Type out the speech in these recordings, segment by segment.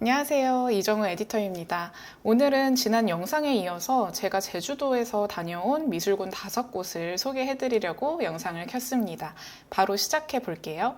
안녕하세요. 이정우 에디터입니다. 오늘은 지난 영상에 이어서 제가 제주도에서 다녀온 미술관 5곳을 소개해드리려고 영상을 켰습니다. 바로 시작해 볼게요.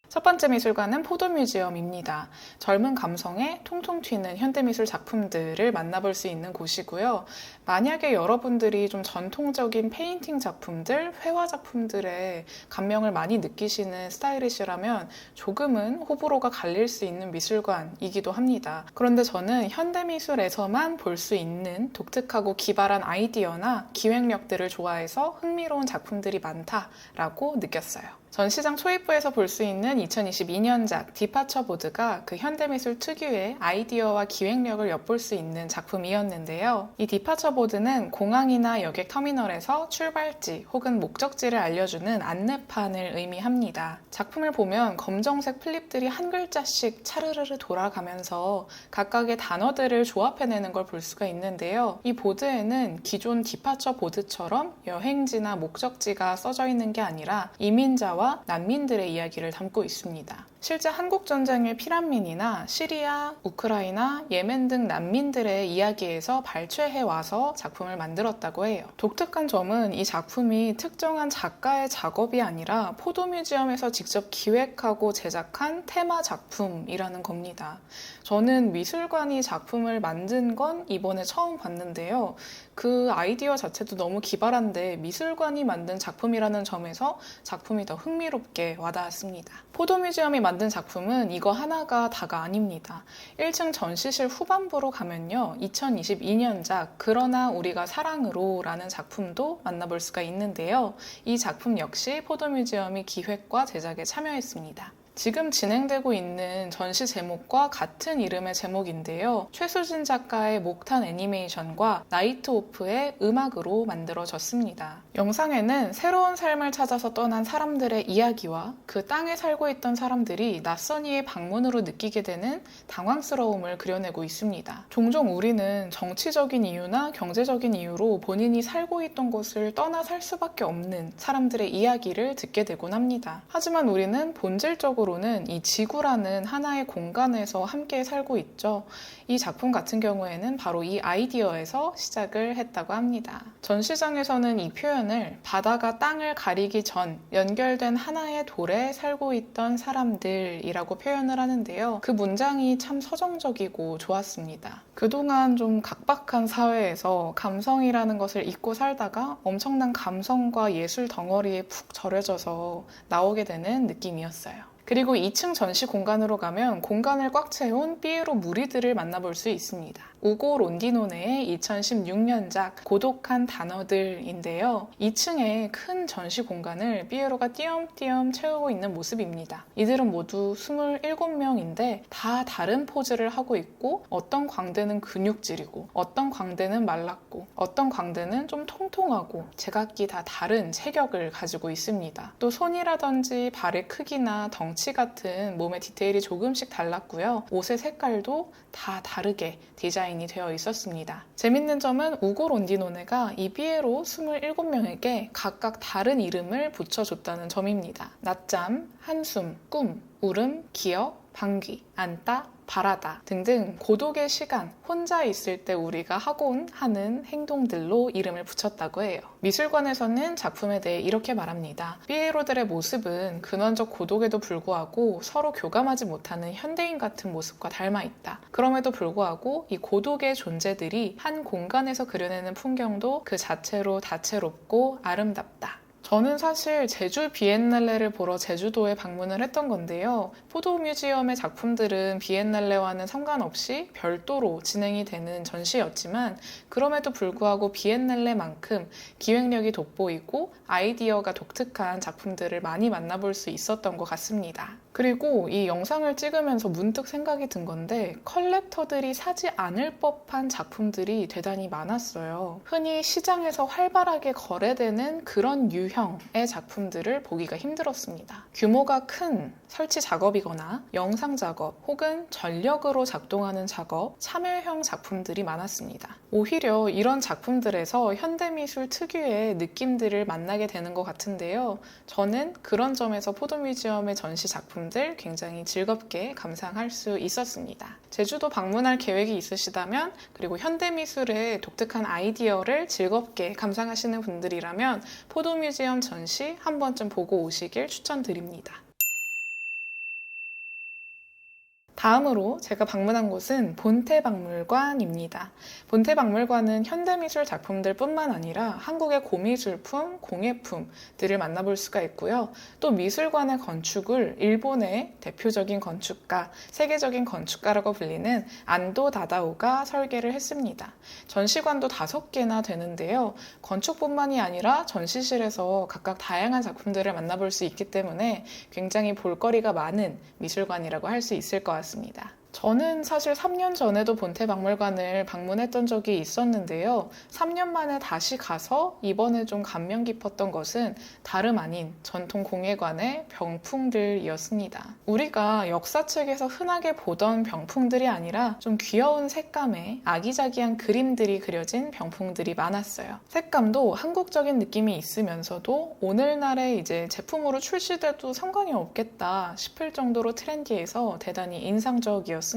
첫 번째 미술관은 포도뮤지엄입니다. 젊은 감성에 통통 튀는 현대미술 작품들을 만나볼 수 있는 곳이고요. 만약에 여러분들이 좀 전통적인 페인팅 작품들, 회화 작품들에 감명을 많이 느끼시는 스타일이시라면 조금은 호불호가 갈릴 수 있는 미술관이기도 합니다. 그런데 저는 현대미술에서만 볼 수 있는 독특하고 기발한 아이디어나 기획력들을 좋아해서 흥미로운 작품들이 많다라고 느꼈어요. 전시장 초입부에서 볼 수 있는 2022년작 디파처 보드가 그 현대미술 특유의 아이디어와 기획력을 엿볼 수 있는 작품이었는데요. 이 디파처 보드는 공항이나 여객 터미널에서 출발지 혹은 목적지를 알려주는 안내판을 의미합니다. 작품을 보면 검정색 플립들이 한 글자씩 차르르르 돌아가면서 각각의 단어들을 조합해내는 걸 볼 수가 있는데요. 이 보드에는 기존 디파처 보드처럼 여행지나 목적지가 써져 있는 게 아니라 이민자와 난민들의 이야기를 담고 있습니다. 실제 한국전쟁의 피난민이나 시리아, 우크라이나, 예멘 등 난민들의 이야기에서 발췌해와서 작품을 만들었다고 해요. 독특한 점은 이 작품이 특정한 작가의 작업이 아니라 포도뮤지엄에서 직접 기획하고 제작한 테마 작품이라는 겁니다. 저는 미술관이 작품을 만든 건 이번에 처음 봤는데요. 그 아이디어 자체도 너무 기발한데 미술관이 만든 작품이라는 점에서 작품이 더 흥미롭게 와닿았습니다. 포도뮤지엄이 만든 작품은 이거 하나가 다가 아닙니다. 1층 전시실 후반부로 가면요. 2022년작 그러나 우리가 사랑으로 라는 작품도 만나볼 수가 있는데요. 이 작품 역시 포도뮤지엄이 기획과 제작에 참여했습니다. 지금 진행되고 있는 전시 제목과 같은 이름의 제목인데요. 최수진 작가의 목탄 애니메이션과 나이트 오프의 음악으로 만들어졌습니다. 영상에는 새로운 삶을 찾아서 떠난 사람들의 이야기와 그 땅에 살고 있던 사람들이 낯선 이의 방문으로 느끼게 되는 당황스러움을 그려내고 있습니다. 종종 우리는 정치적인 이유나 경제적인 이유로 본인이 살고 있던 곳을 떠나 살 수밖에 없는 사람들의 이야기를 듣게 되곤 합니다. 하지만 우리는 본질적으로 이 지구라는 하나의 공간에서 함께 살고 있죠. 이 작품 같은 경우에는 바로 이 아이디어에서 시작을 했다고 합니다. 전시장에서는 이 표현을 바다가 땅을 가리기 전 연결된 하나의 돌에 살고 있던 사람들이라고 표현을 하는데요. 그 문장이 참 서정적이고 좋았습니다. 그동안 좀 각박한 사회에서 감성이라는 것을 잊고 살다가 엄청난 감성과 예술 덩어리에 푹 절여져서 나오게 되는 느낌이었어요. 그리고 2층 전시 공간으로 가면 공간을 꽉 채운 삐에로 무리들을 만나볼 수 있습니다. 우고 론디노네의 2016년작 고독한 단어들인데요. 2층에 큰 전시 공간을 삐에로가 띄엄띄엄 채우고 있는 모습입니다. 이들은 모두 27명인데 다 다른 포즈를 하고 있고 어떤 광대는 근육질이고 어떤 광대는 말랐고 어떤 광대는 좀 통통하고 제각기 다 다른 체격을 가지고 있습니다. 또 손이라든지 발의 크기나 덩치 같은 몸의 디테일이 조금씩 달랐고요. 옷의 색깔도 다 다르게 디자인이 되어 있었습니다. 재밌는 점은 우고 론디노네가 이 삐에로 27명에게 각각 다른 이름을 붙여줬다는 점입니다. 낮잠, 한숨, 꿈, 울음, 기억, 방귀, 안다, 바라다 등등 고독의 시간, 혼자 있을 때 우리가 하곤 하는 행동들로 이름을 붙였다고 해요. 미술관에서는 작품에 대해 이렇게 말합니다. 삐에로들의 모습은 근원적 고독에도 불구하고 서로 교감하지 못하는 현대인 같은 모습과 닮아있다. 그럼에도 불구하고 이 고독의 존재들이 한 공간에서 그려내는 풍경도 그 자체로 다채롭고 아름답다. 저는 사실 제주 비엔날레를 보러 제주도에 방문을 했던 건데요. 포도뮤지엄의 작품들은 비엔날레와는 상관없이 별도로 진행이 되는 전시였지만 그럼에도 불구하고 비엔날레만큼 기획력이 돋보이고 아이디어가 독특한 작품들을 많이 만나볼 수 있었던 것 같습니다. 그리고 이 영상을 찍으면서 문득 생각이 든 건데 컬렉터들이 사지 않을 법한 작품들이 대단히 많았어요. 흔히 시장에서 활발하게 거래되는 그런 유형 모듈형의 작품들을 보기가 힘들었습니다. 규모가 큰 설치 작업이거나 영상 작업 혹은 전력으로 작동하는 작업, 참여형 작품들이 많았습니다. 오히려 이런 작품들에서 현대미술 특유의 느낌들을 만나게 되는 것 같은데요. 저는 그런 점에서 포도뮤지엄의 전시 작품들 굉장히 즐겁게 감상할 수 있었습니다. 제주도 방문할 계획이 있으시다면, 그리고 현대미술의 독특한 아이디어를 즐겁게 감상하시는 분들이라면 포도뮤지엄 전시 한 번쯤 보고 오시길 추천드립니다. 다음으로 제가 방문한 곳은 본태박물관입니다. 본태박물관은 현대미술 작품들 뿐만 아니라 한국의 고미술품, 공예품들을 만나볼 수가 있고요. 또 미술관의 건축을 일본의 대표적인 건축가, 세계적인 건축가라고 불리는 안도 다다오가 설계를 했습니다. 전시관도 5개나 되는데요. 건축뿐만이 아니라 전시실에서 각각 다양한 작품들을 만나볼 수 있기 때문에 굉장히 볼거리가 많은 미술관이라고 할 수 있을 것 같습니다. 저는 사실 3년 전에도 본태박물관을 방문했던 적이 있었는데요. 3년 만에 다시 가서 이번에 좀 감명 깊었던 것은 다름 아닌 전통 공예관의 병풍들이었습니다. 우리가 역사책에서 흔하게 보던 병풍들이 아니라 좀 귀여운 색감의 아기자기한 그림들이 그려진 병풍들이 많았어요. 색감도 한국적인 느낌이 있으면서도 오늘날의 이제 제품으로 출시돼도 상관이 없겠다 싶을 정도로 트렌디해서 대단히 인상적이었습니다.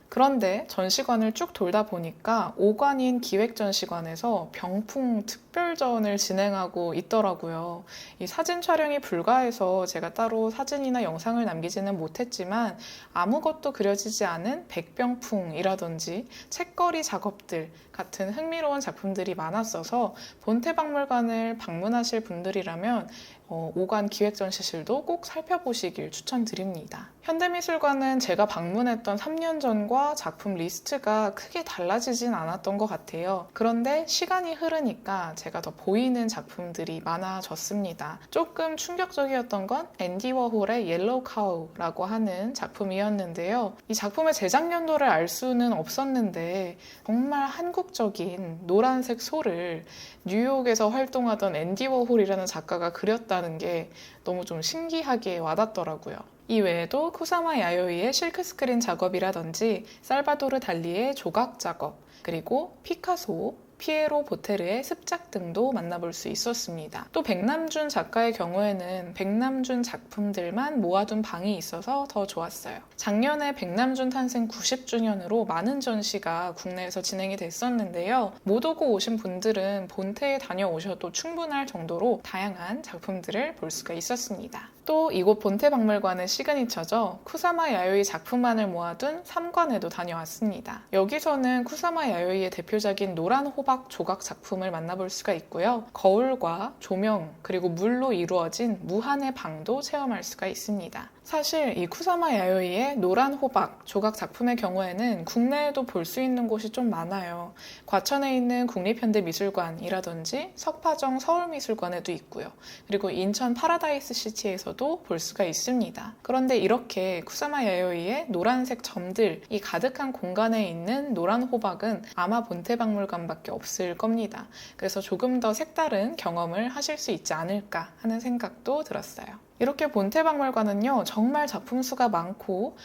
그런데 전시관을 쭉 돌다 보니까 5관인 기획전시관에서 병풍 특별전을 진행하고 있더라고요. 이 사진 촬영이 불가해서 제가 따로 사진이나 영상을 남기지는 못했지만 아무것도 그려지지 않은 백병풍이라든지 책거리 작업들 같은 흥미로운 작품들이 많았어서 본태박물관을 방문하실 분들이라면 5관 기획전시실도 꼭 살펴보시길 추천드립니다. 현대미술관은 제가 방문했던 3년 전과 작품 리스트가 크게 달라지진 않았던 것 같아요. 그런데 시간이 흐르니까 제가 더 보이는 작품들이 많아졌습니다. 조금 충격적이었던 건 앤디 워홀의 옐로우 카우라고 하는 작품이었는데요. 이 작품의 제작 연도를 알 수는 없었는데 정말 한국적인 노란색 소를 뉴욕에서 활동하던 앤디 워홀이라는 작가가 그렸다는 게 너무 좀 신기하게 와닿더라고요. 이 외에도 쿠사마 야요이의 실크 스크린 작업이라든지 살바도르 달리의 조각 작업, 그리고 피카소, 피에로 보테르의 습작 등도 만나볼 수 있었습니다. 또 백남준 작가의 경우에는 백남준 작품들만 모아둔 방이 있어서 더 좋았어요. 작년에 백남준 탄생 90주년으로 많은 전시가 국내에서 진행이 됐었는데요. 못 오고 오신 분들은 본태에 다녀오셔도 충분할 정도로 다양한 작품들을 볼 수가 있었습니다. 또 이곳 본태박물관의 시그니처죠. 쿠사마 야요이 작품만을 모아둔 3관에도 다녀왔습니다. 여기서는 쿠사마 야요이의 대표적인 노란 호박 조각 작품을 만나볼 수가 있고요. 거울과 조명 그리고 물로 이루어진 무한의 방도 체험할 수가 있습니다. 사실 이 쿠사마 야요이의 노란 호박 조각 작품의 경우에는 국내에도 볼 수 있는 곳이 좀 많아요. 과천에 있는 국립현대미술관이라든지 석파정 서울미술관에도 있고요. 그리고 인천 파라다이스 시티에서도 볼 수가 있습니다. 그런데 이렇게 쿠사마 야요이의 노란색 점들이 가득한 공간에 있는 노란 호박은 아마 본태박물관밖에 없을 겁니다. 그래서 조금 더 색다른 경험을 하실 수 있지 않을까 하는 생각도 들었어요. 이렇게 본태박물관은요, 정말 작품 수가 많고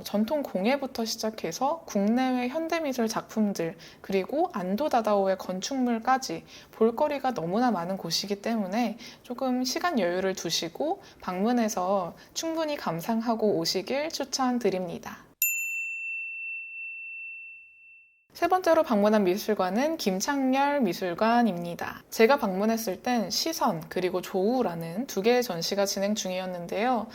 전통 공예부터 시작해서 국내외 현대미술 작품들, 그리고 안도 다다오의 건축물까지 볼거리가 너무나 많은 곳이기 때문에 조금 시간 여유를 두시고 방문해서 충분히 감상하고 오시길 추천드립니다. 세 번째로 방문한 미술관은 김창렬 미술관입니다. 제가 방문했을 땐 시선 그리고 조우라는 2개의 전시가 진행 중이었는데요.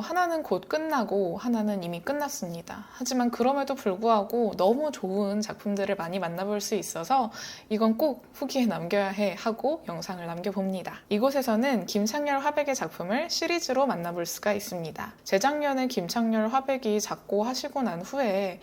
하나는 곧 끝나고 하나는 이미 끝났습니다. 하지만 그럼에도 불구하고 너무 좋은 작품들을 많이 만나볼 수 있어서 이건 꼭 후기에 남겨야 해 하고 영상을 남겨봅니다. 이곳에서는 김창렬 화백의 작품을 시리즈로 만나볼 수가 있습니다. 재작년에 김창렬 화백이 작고하시고 난 후에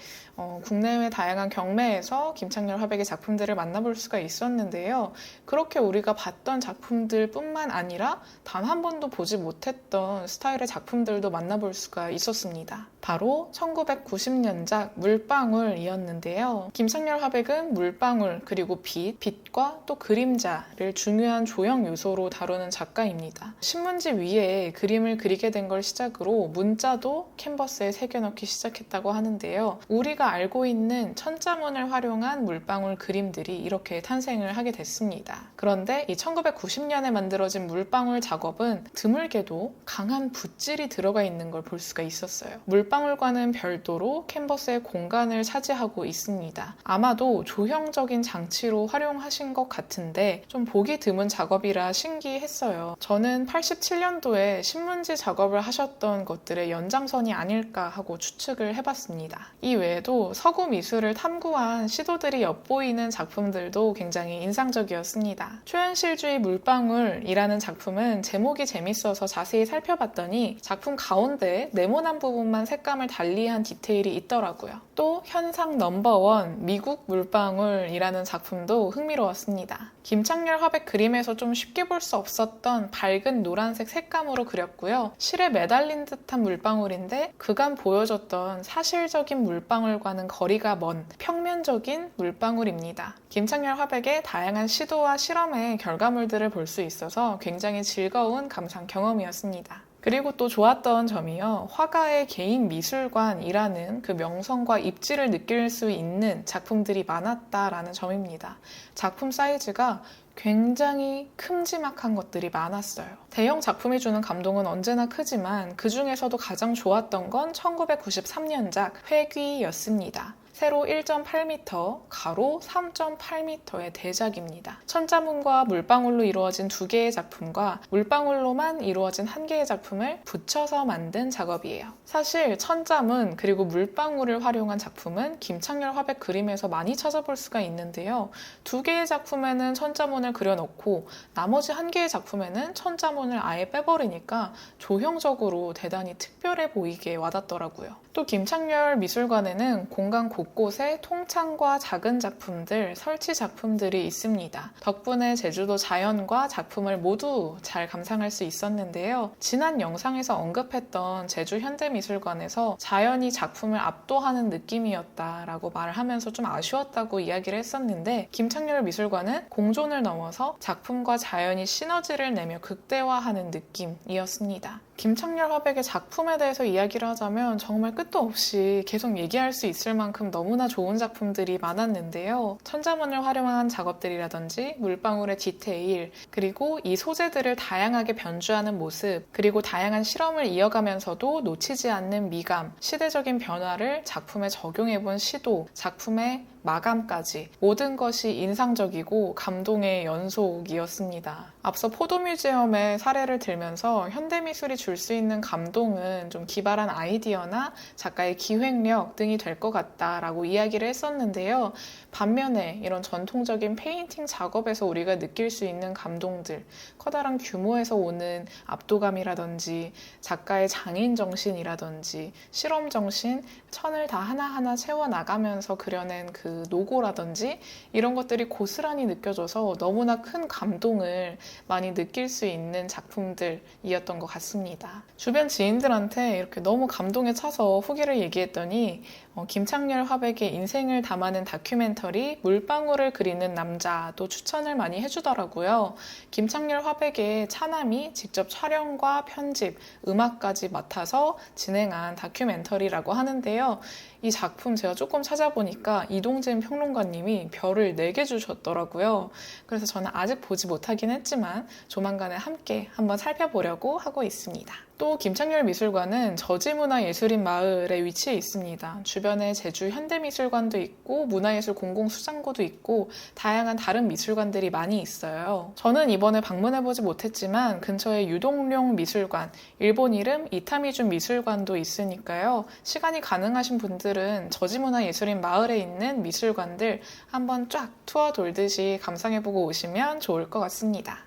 국내외 다양한 경매 국내에서 김창렬 화백의 작품들을 만나볼 수가 있었는데요. 그렇게 우리가 봤던 작품들 뿐만 아니라 단 한 번도 보지 못했던 스타일의 작품들도 만나볼 수가 있었습니다. 바로 1990년작 물방울이었는데요. 김창렬 화백은 물방울 그리고 빛과 또 그림자를 중요한 조형 요소로 다루는 작가입니다. 신문지 위에 그림을 그리게 된 걸 시작으로 문자도 캔버스에 새겨넣기 시작했다고 하는데요. 우리가 알고 있는 천자문을 활용한 물방울 그림들이 이렇게 탄생을 하게 됐습니다. 그런데 이 1990년에 만들어진 물방울 작업은 드물게도 강한 붓질이 들어가 있는 걸 볼 수가 있었어요. 물방울과는 별도로 캔버스의 공간을 차지하고 있습니다. 아마도 조형적인 장치로 활용하신 것 같은데 좀 보기 드문 작업이라 신기했어요. 저는 87년도에 신문지 작업을 하셨던 것들의 연장선이 아닐까 하고 추측을 해봤습니다. 이 외에도 서구 미술을 탐구한 시도들이 엿보이는 작품들도 굉장히 인상적이었습니다. 초현실주의 물방울이라는 작품은 제목이 재밌어서 자세히 살펴봤더니 작품 가운데 네모난 부분만 색감을 달리한 디테일이 있더라고요. 또 현상 넘버원 미국 물방울이라는 작품도 흥미로웠습니다. 김창렬 화백 그림에서 좀 쉽게 볼 수 없었던 밝은 노란색 색감으로 그렸고요. 실에 매달린 듯한 물방울인데 그간 보여줬던 사실적인 물방울과는 거리가 먼 평면적인 물방울입니다. 김창렬 화백의 다양한 시도와 실험의 결과물들을 볼 수 있어서 굉장히 즐거운 감상 경험이었습니다. 그리고 또 좋았던 점이요. 화가의 개인 미술관이라는 그 명성과 입지를 느낄 수 있는 작품들이 많았다라는 점입니다. 작품 사이즈가 굉장히 큼지막한 것들이 많았어요. 대형 작품이 주는 감동은 언제나 크지만 그 중에서도 가장 좋았던 건 1993년작 회귀였습니다. 세로 1.8m, 가로 3.8m의 대작입니다. 천자문과 물방울로 이루어진 두 개의 작품과 물방울로만 이루어진 한 개의 작품을 붙여서 만든 작업이에요. 사실 천자문 그리고 물방울을 활용한 작품은 김창렬 화백 그림에서 많이 찾아볼 수가 있는데요. 두 개의 작품에는 천자문을 그려놓고 나머지 한 개의 작품에는 천자문을 아예 빼버리니까 조형적으로 대단히 특별해 보이게 와닿더라고요. 또 김창렬 미술관에는 공간 곳곳에 통창과 작은 작품들, 설치 작품들이 있습니다. 덕분에 제주도 자연과 작품을 모두 잘 감상할 수 있었는데요. 지난 영상에서 언급했던 제주 현대미술관에서 자연이 작품을 압도하는 느낌이었다라고 말을 하면서 좀 아쉬웠다고 이야기를 했었는데 김창렬 미술관은 공존을 넘어서 작품과 자연이 시너지를 내며 극대화하는 느낌이었습니다. 김창렬 화백의 작품에 대해서 이야기를 하자면 정말 끝도 없이 계속 얘기할 수 있을 만큼 너무나 좋은 작품들이 많았는데요. 천자문을 활용한 작업들이라든지 물방울의 디테일, 그리고 이 소재들을 다양하게 변주하는 모습, 그리고 다양한 실험을 이어가면서도 놓치지 않는 미감, 시대적인 변화를 작품에 적용해본 시도, 작품의 마감까지 모든 것이 인상적이고 감동의 연속이었습니다. 앞서 포도뮤지엄의 사례를 들면서 현대미술이 줄 수 있는 감동은 좀 기발한 아이디어나 작가의 기획력 등이 될 것 같다라고 이야기를 했었는데요. 반면에 이런 전통적인 페인팅 작업에서 우리가 느낄 수 있는 감동들, 커다란 규모에서 오는 압도감이라든지 작가의 장인 정신이라든지 실험 정신, 천을 다 하나하나 채워나가면서 그려낸 그 노고라든지 이런 것들이 고스란히 느껴져서 너무나 큰 감동을 많이 느낄 수 있는 작품들이었던 것 같습니다. 주변 지인들한테 이렇게 너무 감동에 차서 후기를 얘기했더니 김창렬 화백의 인생을 담아낸 다큐멘터리 물방울을 그리는 남자도 추천을 많이 해주더라고요. 김창렬 화백의 차남이 직접 촬영과 편집, 음악까지 맡아서 진행한 다큐멘터리라고 하는데요. 이 작품 제가 조금 찾아보니까 이동진 평론가님이 별을 4개 주셨더라고요. 그래서 저는 아직 보지 못하긴 했지만 조만간에 함께 한번 살펴보려고 하고 있습니다. 또 김창렬 미술관은 저지문화예술인 마을에 위치해 있습니다. 주변에 제주 현대미술관도 있고 문화예술 공공수장고도 있고 다양한 다른 미술관들이 많이 있어요. 저는 이번에 방문해보지 못했지만 근처에 유동룡 미술관, 일본 이름 이타미준 미술관도 있으니까요. 시간이 가능하신 분들은 저지문화예술인 마을에 있는 미술관들 한번 쫙 투어 돌듯이 감상해보고 오시면 좋을 것 같습니다.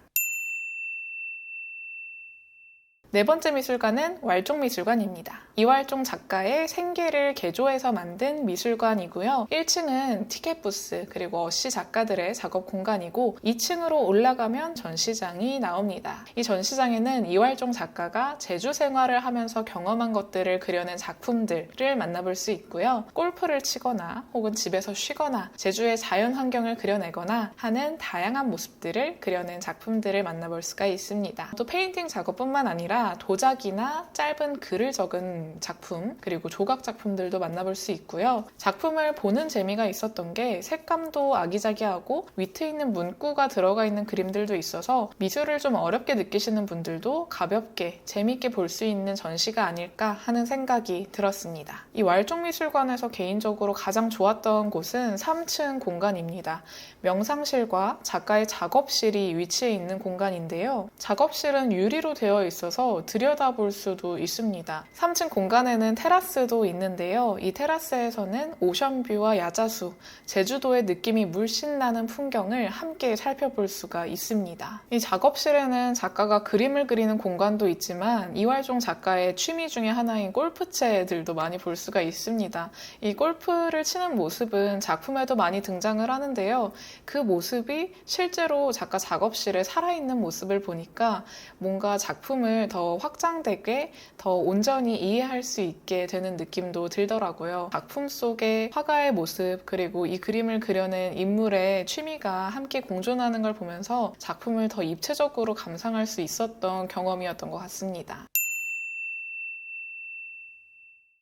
네 번째 미술관은 왈종미술관입니다. 이왈종 작가의 생계를 개조해서 만든 미술관이고요. 1층은 티켓 부스 그리고 어시 작가들의 작업 공간이고 2층으로 올라가면 전시장이 나옵니다. 이 전시장에는 이왈종 작가가 제주 생활을 하면서 경험한 것들을 그려낸 작품들을 만나볼 수 있고요. 골프를 치거나 혹은 집에서 쉬거나 제주의 자연 환경을 그려내거나 하는 다양한 모습들을 그려낸 작품들을 만나볼 수가 있습니다. 또 페인팅 작업뿐만 아니라 도자기나 짧은 글을 적은 작품 그리고 조각 작품들도 만나볼 수 있고요. 작품을 보는 재미가 있었던 게 색감도 아기자기하고 위트 있는 문구가 들어가 있는 그림들도 있어서 미술을 좀 어렵게 느끼시는 분들도 가볍게 재밌게 볼 수 있는 전시가 아닐까 하는 생각이 들었습니다. 이 왈종미술관에서 개인적으로 가장 좋았던 곳은 3층 공간입니다. 명상실과 작가의 작업실이 위치해 있는 공간인데요. 작업실은 유리로 되어 있어서 들여다볼 수도 있습니다. 3층 공간에는 테라스도 있는데요. 이 테라스에서는 오션뷰와 야자수, 제주도의 느낌이 물씬 나는 풍경을 함께 살펴볼 수가 있습니다. 이 작업실에는 작가가 그림을 그리는 공간도 있지만 이왈종 작가의 취미 중에 하나인 골프채들도 많이 볼 수가 있습니다. 이 골프를 치는 모습은 작품에도 많이 등장을 하는데요. 그 모습이 실제로 작가 작업실에 살아있는 모습을 보니까 뭔가 작품을 더 확장되게 더 온전히 이해할 수 있게 되는 느낌도 들더라고요. 작품 속의 화가의 모습 그리고 이 그림을 그려낸 인물의 취미가 함께 공존하는 걸 보면서 작품을 더 입체적으로 감상할 수 있었던 경험이었던 것 같습니다.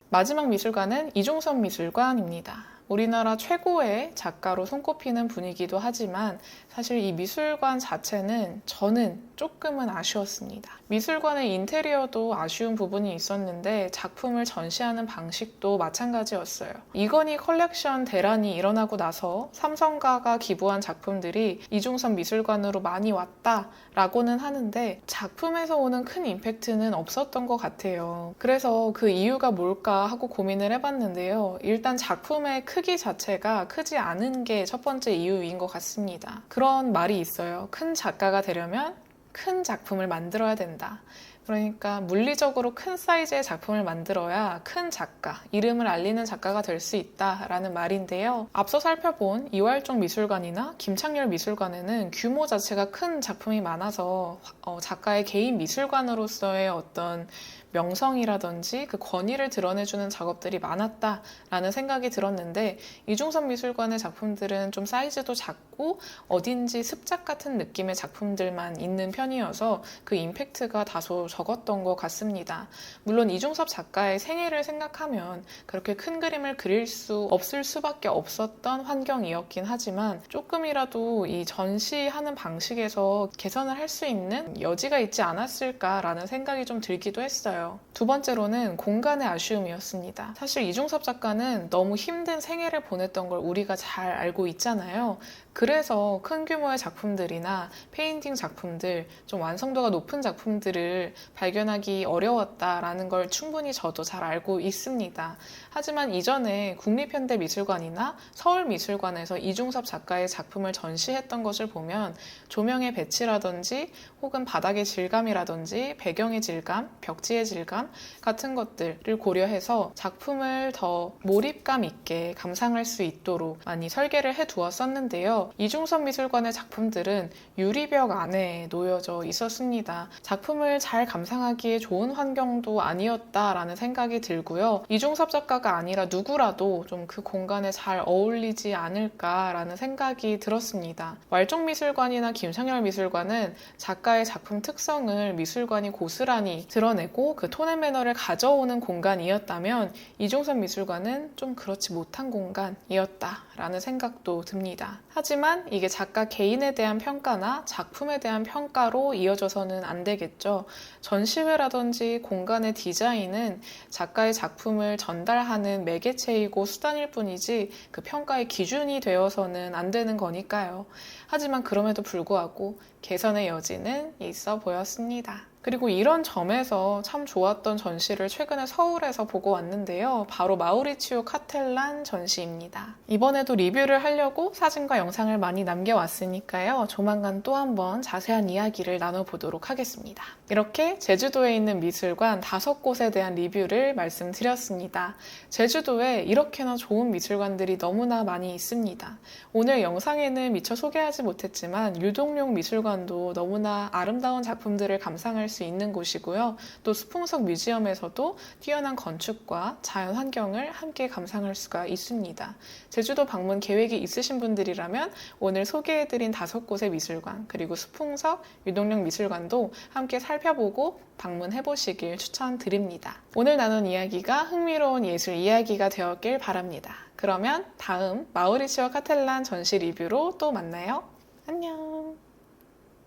마지막 미술관은 이중섭 미술관입니다. 우리나라 최고의 작가로 손꼽히는 분이기도 하지만 사실 이 미술관 자체는 저는 조금은 아쉬웠습니다. 미술관의 인테리어도 아쉬운 부분이 있었는데 작품을 전시하는 방식도 마찬가지였어요. 이건희 컬렉션 대란이 일어나고 나서 삼성가가 기부한 작품들이 이중섭 미술관으로 많이 왔다라고는 하는데 작품에서 오는 큰 임팩트는 없었던 것 같아요. 그래서 그 이유가 뭘까 하고 고민을 해봤는데요. 일단 작품의 크기 자체가 크지 않은 게 첫 번째 이유인 것 같습니다. 그런 말이 있어요. 큰 작가가 되려면 큰 작품을 만들어야 된다. 그러니까 물리적으로 큰 사이즈의 작품을 만들어야 큰 작가, 이름을 알리는 작가가 될 수 있다라는 말인데요. 앞서 살펴본 이왈종 미술관이나 김창렬 미술관에는 규모 자체가 큰 작품이 많아서 작가의 개인 미술관으로서의 어떤 명성이라든지 그 권위를 드러내주는 작업들이 많았다라는 생각이 들었는데 이중섭 미술관의 작품들은 좀 사이즈도 작고 어딘지 습작 같은 느낌의 작품들만 있는 편이어서 그 임팩트가 다소 적었던 것 같습니다. 물론 이중섭 작가의 생애를 생각하면 그렇게 큰 그림을 그릴 수 없을 수밖에 없었던 환경이었긴 하지만 조금이라도 이 전시하는 방식에서 개선을 할 수 있는 여지가 있지 않았을까라는 생각이 좀 들기도 했어요. 두 번째로는 공간의 아쉬움이었습니다. 사실 이중섭 작가는 너무 힘든 생애를 보냈던 걸 우리가 잘 알고 있잖아요. 그래서 큰 규모의 작품들이나 페인팅 작품들, 좀 완성도가 높은 작품들을 발견하기 어려웠다라는 걸 충분히 저도 잘 알고 있습니다. 하지만 이전에 국립현대미술관이나 서울미술관에서 이중섭 작가의 작품을 전시했던 것을 보면 조명의 배치라든지 혹은 바닥의 질감이라든지 배경의 질감, 벽지의 질감 같은 것들을 고려해서 작품을 더 몰입감 있게 감상할 수 있도록 많이 설계를 해두었었는데요. 이중섭 미술관의 작품들은 유리벽 안에 놓여져 있었습니다. 작품을 잘 감상하기에 좋은 환경도 아니었다라는 생각이 들고요. 이중섭 작가가 아니라 누구라도 좀 그 공간에 잘 어울리지 않을까라는 생각이 들었습니다. 왈종미술관이나 김창렬 미술관은 작가의 작품 특성을 미술관이 고스란히 드러내고 그 톤 앤 매너를 가져오는 공간이었다면 이중섭 미술관은 좀 그렇지 못한 공간이었다라는 생각도 듭니다. 하지만 이게 작가 개인에 대한 평가나 작품에 대한 평가로 이어져서는 안 되겠죠. 전시회라든지 공간의 디자인은 작가의 작품을 전달하는 매개체이고 수단일 뿐이지 그 평가의 기준이 되어서는 안 되는 거니까요. 하지만 그럼에도 불구하고 개선의 여지는 있어 보였습니다. 그리고 이런 점에서 참 좋았던 전시를 최근에 서울에서 보고 왔는데요. 바로 마우리치오 카텔란 전시입니다. 이번에도 리뷰를 하려고 사진과 영상을 많이 남겨왔으니까요. 조만간 또 한번 자세한 이야기를 나눠보도록 하겠습니다. 이렇게 제주도에 있는 미술관 5곳에 대한 리뷰를 말씀드렸습니다. 제주도에 이렇게나 좋은 미술관들이 너무나 많이 있습니다. 오늘 영상에는 미처 소개하지 못했지만 유동룡 미술관도 너무나 아름다운 작품들을 감상할 수 있는 곳이고요. 또 수풍석 뮤지엄에서도 뛰어난 건축과 자연 환경을 함께 감상할 수가 있습니다. 제주도 방문 계획이 있으신 분들이라면 오늘 소개해드린 5곳의 미술관 그리고 수풍석, 유동룡 미술관도 함께 살펴보고 방문해보시길 추천드립니다. 오늘 나눈 이야기가 흥미로운 예술 이야기가 되었길 바랍니다. 그러면 다음 마우리치오 카텔란 전시 리뷰로 또 만나요. 안녕.